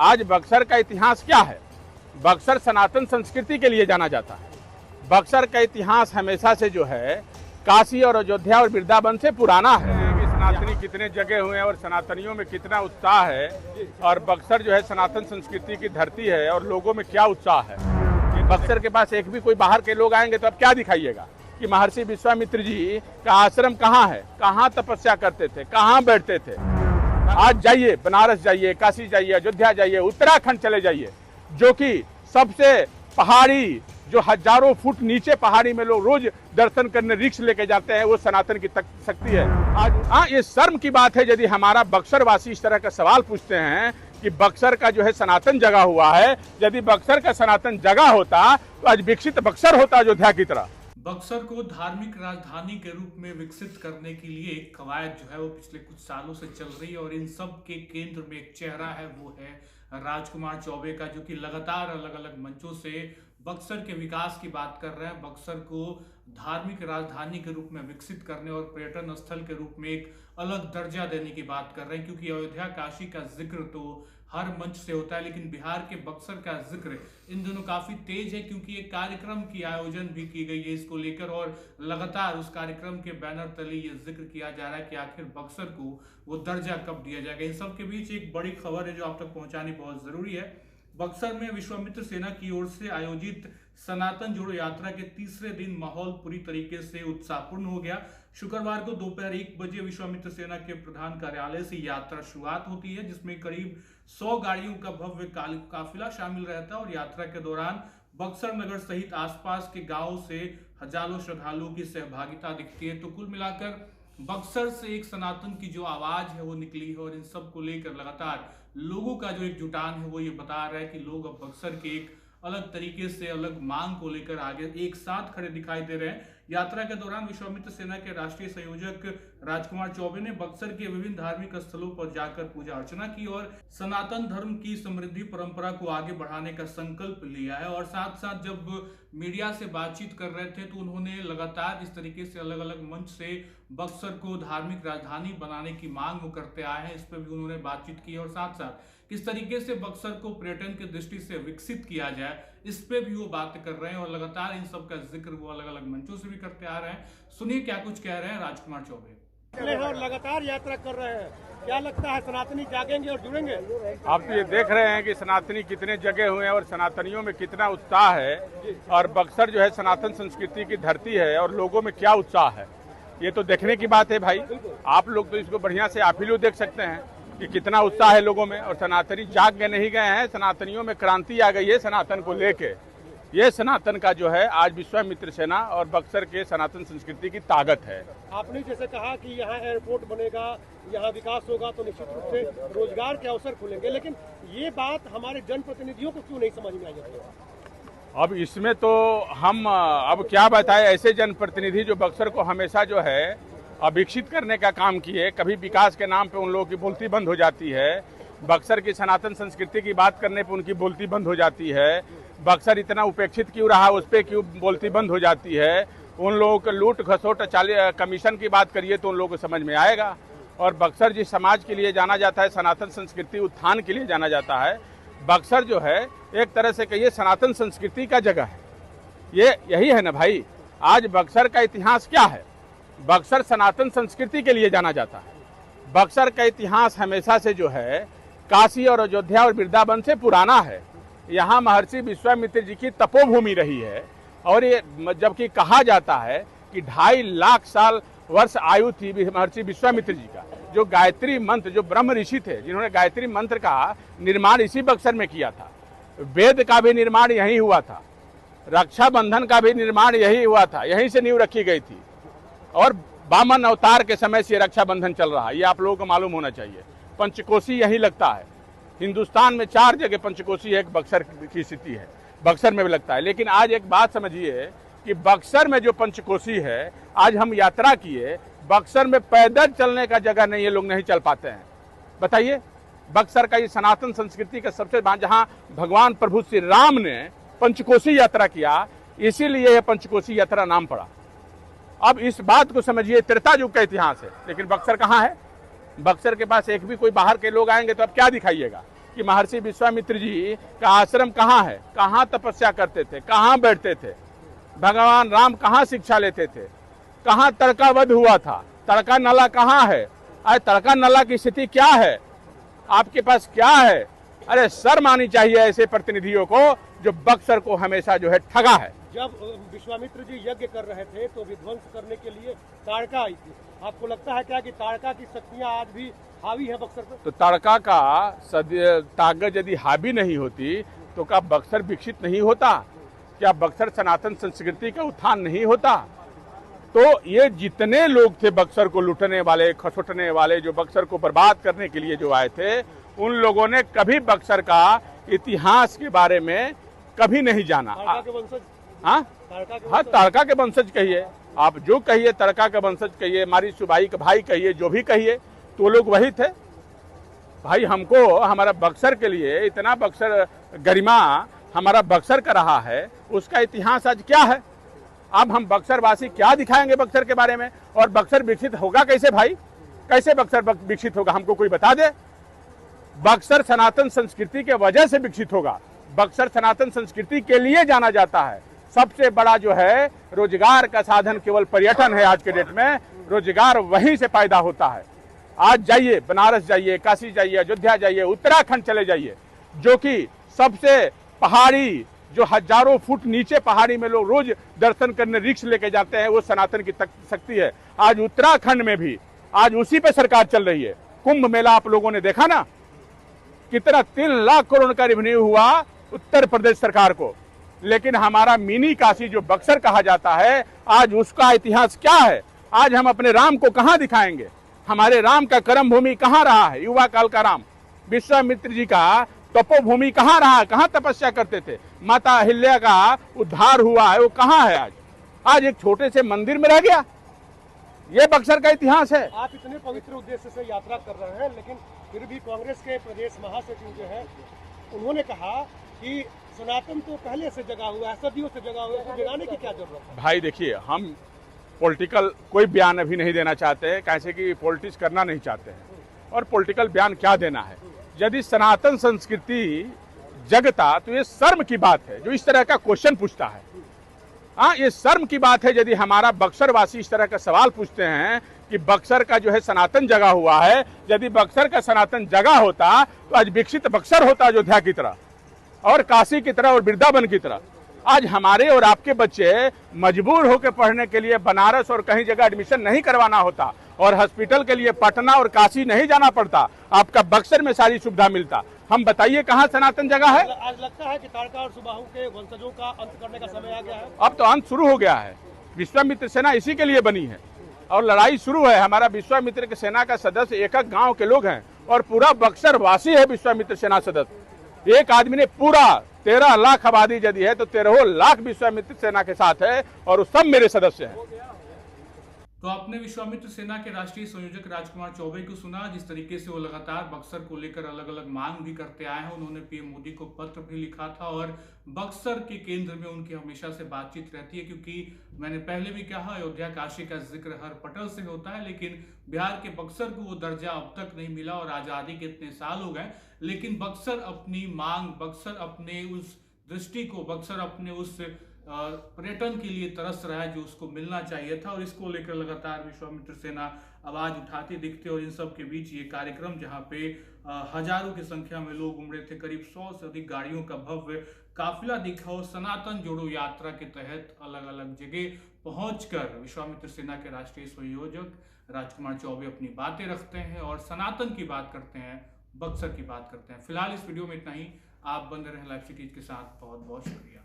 आज बक्सर का इतिहास क्या है? बक्सर सनातन संस्कृति के लिए जाना जाता है। बक्सर का इतिहास हमेशा से जो है काशी और अयोध्या और वृंदावन से पुराना है। कि सनातनी कितने जगे हुए हैं और सनातनियों में कितना उत्साह है, और बक्सर जो है सनातन संस्कृति की धरती है और लोगों में क्या उत्साह है। कि बक्सर के पास एक भी कोई बाहर के लोग आएंगे तो अब क्या दिखाइएगा कि महर्षि विश्वामित्र जी का आश्रम कहाँ है, कहाँ तपस्या करते थे, कहाँ बैठते थे। आज जाइए, बनारस जाइए, काशी जाइए, अयोध्या जाइए, उत्तराखंड चले जाइए, जो कि सबसे पहाड़ी, जो हजारों फुट नीचे पहाड़ी में लोग रोज दर्शन करने रिक्श लेके जाते हैं, वो सनातन की शक्ति है। आज ये शर्म की बात है यदि हमारा बक्सर वासी इस तरह का सवाल पूछते हैं कि बक्सर का जो है सनातन जगह हुआ है। यदि बक्सर का सनातन जगह होता तो आज विकसित बक्सर होता अयोध्या की तरह। बक्सर को धार्मिक राजधानी के रूप में विकसित करने के लिए एक कवायद जो है वो पिछले कुछ सालों से चल रही है, और इन सब के केंद्र में एक चेहरा है, वो है राजकुमार चौबे का, जो कि लगातार अलग अलग मंचों से बक्सर के विकास की बात कर रहे हैं, बक्सर को धार्मिक राजधानी के रूप में विकसित करने और पर्यटन स्थल के रूप में एक अलग दर्जा देने की बात कर रहे हैं। क्योंकि अयोध्या काशी का जिक्र तो हर मंच से होता है, लेकिन बिहार के बक्सर का जिक्र इन दिनों काफी तेज है, क्योंकि एक कार्यक्रम की आयोजन भी की गई है इसको लेकर, और लगातार उस कार्यक्रम के बैनर तले ये जिक्र किया जा रहा है कि आखिर बक्सर को वो दर्जा कब दिया जाएगा। इन सब के बीच एक बड़ी खबर है जो आप तक पहुंचानी बहुत जरूरी है। बक्सर में विश्वामित्र सेना की ओर से आयोजित सनातन जोड़ो यात्रा के तीसरे दिन माहौल पूरी तरीके से उत्साहपूर्ण हो गया। शुक्रवार को दोपहर 1 बजे विश्वामित्र सेना के प्रधान कार्यालय से यात्रा शुरुआत होती है, जिसमें करीब 100 गाड़ियों का भव्य काफिला शामिल रहता है, और यात्रा के दौरान बक्सर नगर सहित आसपास के गांवों से हजारों श्रद्धालुओं की सहभागिता दिखती है। तो कुल मिलाकर बक्सर से एक सनातन की जो आवाज है वो निकली है, और इन सब को लेकर लगातार लोगों का जो एक जुटान है वो ये बता रहा है कि लोग अब बक्सर के एक अलग तरीके से अलग मांग को लेकर आगे एक साथ खड़े दिखाई दे रहे हैं। यात्रा के दौरान विश्वामित्र सेना के राष्ट्रीय संयोजक राजकुमार चौबे ने बक्सर के विभिन्न धार्मिक स्थलों पर जाकर पूजा अर्चना की और सनातन धर्म की समृद्धि परंपरा को आगे बढ़ाने का संकल्प लिया है। और साथ साथ जब मीडिया से बातचीत कर रहे थे तो उन्होंने लगातार इस तरीके से अलग अलग मंच से बक्सर को धार्मिक राजधानी बनाने की मांग वो करते आए हैं, इस पर भी उन्होंने बातचीत की, और साथ साथ किस तरीके से बक्सर को पर्यटन की दृष्टि से विकसित किया जाए इस पे भी वो बात कर रहे हैं, और लगातार इन सब का जिक्र वो अलग अलग मंचों से भी करते आ रहे हैं। सुनिए क्या कुछ कह रहे हैं राजकुमार चौबे। और लगातार यात्रा कर रहे हैं, क्या लगता है सनातनी जागेंगे और जुड़ेंगे? आप तो ये देख रहे हैं कि सनातनी कितने जगे हुए हैं और सनातनियों में कितना उत्साह है, और बक्सर जो है सनातन संस्कृति की धरती है और लोगों में क्या उत्साह है, ये तो देखने की बात है भाई। आप लोग तो इसको बढ़िया से आप ही लोग देख सकते हैं कि कितना उत्साह है लोगों में, और सनातनी जाग के नहीं गए हैं, सनातनियों में क्रांति आ गई है सनातन को लेके। ये सनातन का जो है आज विश्वामित्र सेना और बक्सर के सनातन संस्कृति की ताकत है। आपने जैसे कहा कि यहाँ एयरपोर्ट बनेगा, यहाँ विकास होगा तो निश्चित रूप से रोजगार के अवसर खुलेंगे, लेकिन ये बात हमारे जनप्रतिनिधियों को क्यों नहीं समझ में आई? अब इसमें तो हम अब क्या बताएं, ऐसे जनप्रतिनिधि जो बक्सर को हमेशा जो है विकसित करने का काम किए, कभी विकास के नाम पे उन लोगों की बोलती बंद हो जाती है, बक्सर की सनातन संस्कृति की बात करने पे उनकी बोलती बंद हो जाती है, बक्सर इतना उपेक्षित क्यों रहा उस पर क्यों बोलती बंद हो जाती है, उन लोगों को लूट खसोट कमीशन की बात करिए तो उन लोगों को समझ में आएगा। और बक्सर जिस समाज के लिए जाना जाता है, सनातन संस्कृति उत्थान के लिए जाना जाता है, बक्सर जो है एक तरह से कहिए सनातन संस्कृति का जगह है। ये यही है ना भाई। आज बक्सर का इतिहास क्या है? बक्सर सनातन संस्कृति के लिए जाना जाता है। बक्सर का इतिहास हमेशा से जो है काशी और अयोध्या और वृंदावन से पुराना है। यहाँ महर्षि विश्वामित्र जी की तपोभूमि रही है, और ये जबकि कहा जाता है कि 2.5 लाख साल वर्ष आयु थी महर्षि विश्वामित्र जी का। जो गायत्री मंत्र, जो ब्रह्म ऋषि थे जिन्होंने गायत्री मंत्र का निर्माण इसी बक्सर में किया था, वेद का भी निर्माण यही हुआ था, रक्षाबंधन का भी निर्माण यही हुआ था, यहीं से नींव रखी गई थी, और वामन अवतार के समय से रक्षाबंधन चल रहा है, ये आप लोगों को मालूम होना चाहिए। पंचकोशी यही लगता है, हिंदुस्तान में 4 जगह पंचकोशी एक बक्सर की स्थिति है, बक्सर में भी लगता है। लेकिन आज एक बात समझिए कि बक्सर में जो पंचकोशी है, आज हम यात्रा किए, बक्सर में पैदल चलने का जगह नहीं है, लोग नहीं चल पाते हैं। बताइए, बक्सर का ये सनातन संस्कृति का सबसे जहाँ भगवान प्रभु श्री राम ने पंचकोशी यात्रा किया, इसीलिए यह पंचकोशी यात्रा नाम पड़ा। अब इस बात को समझिए, त्रेता युग का इतिहास है, लेकिन बक्सर कहाँ है? बक्सर के पास एक भी कोई बाहर के लोग आएंगे तो अब क्या दिखाइएगा कि महर्षि विश्वामित्र जी का आश्रम कहाँ है, कहाँ तपस्या करते थे, कहाँ बैठते थे, भगवान राम कहाँ शिक्षा लेते थे, कहाँ तड़का वध हुआ था, तड़का नाला कहाँ है, आज तड़का नाला की स्थिति क्या है, आपके पास क्या है। अरे शर्म आनी चाहिए ऐसे प्रतिनिधियों को जो बक्सर को हमेशा जो है ठगा है। जब विश्वामित्र जी यज्ञ कर रहे थे तो विध्वंस करने के लिए ताड़का आई थी, आपको लगता है क्या कि ताड़का की शक्तियां आज भी हावी है बक्सर पर? तो ताड़का का ताकत यदि हावी नहीं होती तो क्या बक्सर विकसित नहीं होता, क्या बक्सर सनातन संस्कृति का उत्थान नहीं होता। तो ये जितने लोग थे बक्सर को लूटने वाले, खसोटने वाले, जो बक्सर को बर्बाद करने के लिए जो आए थे, उन लोगों ने कभी बक्सर का इतिहास के बारे में कभी नहीं जाना। ताड़का के वंशज? हाँ, ताड़का के वंशज कहिए, आप जो कहिए, तड़का के वंशज कहिए, मारी सुबाई के भाई कहिए, जो भी कहिए, तो लोग वही थे भाई। हमको हमारा बक्सर के लिए इतना बक्सर गरिमा हमारा बक्सर का रहा है, उसका इतिहास आज क्या है। अब हम बक्सर वासी क्या दिखाएंगे बक्सर के बारे में, और बक्सर विकसित होगा कैसे भाई, कैसे बक्सर विकसित होगा, हमको कोई बता दे। बक्सर सनातन संस्कृति के वजह से विकसित होगा, बक्सर सनातन संस्कृति के लिए जाना जाता है। सबसे बड़ा जो है रोजगार का साधन केवल पर्यटन है। आज के डेट में रोजगार वहीं से पैदा होता है। आज जाइए, बनारस जाइए, काशी जाइए, अयोध्या जाइए, उत्तराखंड चले जाइए, जो कि सबसे पहाड़ी, जो हजारों फुट नीचे पहाड़ी में लोग रोज दर्शन करने रिक्श लेके जाते हैं, वो सनातन की शक्ति है। आज उत्तराखंड में भी आज उसी पे सरकार चल रही है। कुंभ मेला आप लोगों ने देखा ना, कितना 3 लाख करोड़ का रेवेन्यू हुआ उत्तर प्रदेश सरकार को। लेकिन हमारा मिनी काशी जो बक्सर कहा जाता है, आज उसका इतिहास क्या है। आज हम अपने राम को कहां दिखाएंगे, हमारे राम का कर्म भूमि कहां रहा है, युवा काल का राम। विश्वामित्र जी का तपोभूमि कहां रहा, कहां तपस्या करते थे, माता अहिल्या का उद्धार हुआ है, वो कहां है आज। आज एक छोटे से मंदिर में रह गया। ये बक्सर का इतिहास है। आप इतने पवित्र उद्देश्य से यात्रा कर रहे हैं, लेकिन फिर भी कांग्रेस के प्रदेश महासचिव जो है उन्होंने कहा कि सनातन तो पहले से जगा हुआ है, सदियों से जगा हुआ है, तो जगाने की क्या जरूरत है? भाई देखिए, हम पॉलिटिकल कोई बयान अभी नहीं देना चाहते हैं, कैसे कि पॉलिटिक्स करना नहीं चाहते हैं। और पॉलिटिकल बयान क्या देना है, यदि सनातन संस्कृति जगता तो ये शर्म की बात है जो इस तरह का क्वेश्चन पूछता है। हाँ, ये शर्म की बात है यदि हमारा बक्सर वासी इस तरह का सवाल पूछते हैं कि बक्सर का जो है सनातन जगा हुआ है। यदि बक्सर का सनातन जगा होता तो आज विकसित बक्सर होता, अयोध्या की तरह और काशी की तरह और वृंदावन की तरह। आज हमारे और आपके बच्चे मजबूर होकर पढ़ने के लिए बनारस और कहीं जगह एडमिशन नहीं करवाना होता, और हॉस्पिटल के लिए पटना और काशी नहीं जाना पड़ता, आपका बक्सर में सारी सुविधा मिलता। हम बताइए कहाँ सनातन जगह है। आज लगता है कि ताड़का और सुबाहु के वंशजों का अंत करने का समय आ गया है। अब तो अंत शुरू हो गया है। विश्वामित्र सेना इसी के लिए बनी है और लड़ाई शुरू है। हमारा विश्वामित्र की सेना का सदस्य एक गांव के लोग हैं और पूरा बक्सर वासी है विश्वामित्र सेना सदस्य। एक आदमी ने पूरा 13 लाख आबादी यदि है तो 13 लाख विश्वामित्र सेना के साथ है और वो सब मेरे सदस्य हैं। तो आपने विश्वामित्र सेना के राष्ट्रीय संयोजक राजकुमार चौबे को सुना, जिस तरीके से वो लगातार बक्सर को लेकर अलग अलग मांग भी करते आए हैं। उन्होंने पीएम मोदी को पत्र भी लिखा था और बक्सर के केंद्र में उनकी हमेशा से बातचीत रहती है, क्योंकि मैंने पहले भी कहा अयोध्या काशी का जिक्र हर पटल से होता है, लेकिन बिहार के बक्सर को वो दर्जा अब तक नहीं मिला और आजादी के इतने साल हो गए, लेकिन बक्सर अपनी मांग, बक्सर अपने उस दृष्टि को, बक्सर अपने उस पर्यटन के लिए तरस रहा है जो उसको मिलना चाहिए था, और इसको लेकर लगातार विश्वामित्र सेना आवाज उठाती दिखते। और इन सब के बीच ये कार्यक्रम जहां पे हजारों की संख्या में लोग उमड़े थे, करीब 100 से अधिक गाड़ियों का भव्य काफिला दिखा और सनातन जोड़ो यात्रा के तहत अलग अलग जगह पहुंचकर विश्वामित्र सेना के राष्ट्रीय संयोजक राजकुमार चौबे अपनी बातें रखते हैं और सनातन की बात करते हैं, बक्सर की बात करते हैं। फिलहाल इस वीडियो में इतना ही। आप बंद रहे लाइव सिटीज के साथ। बहुत बहुत शुक्रिया।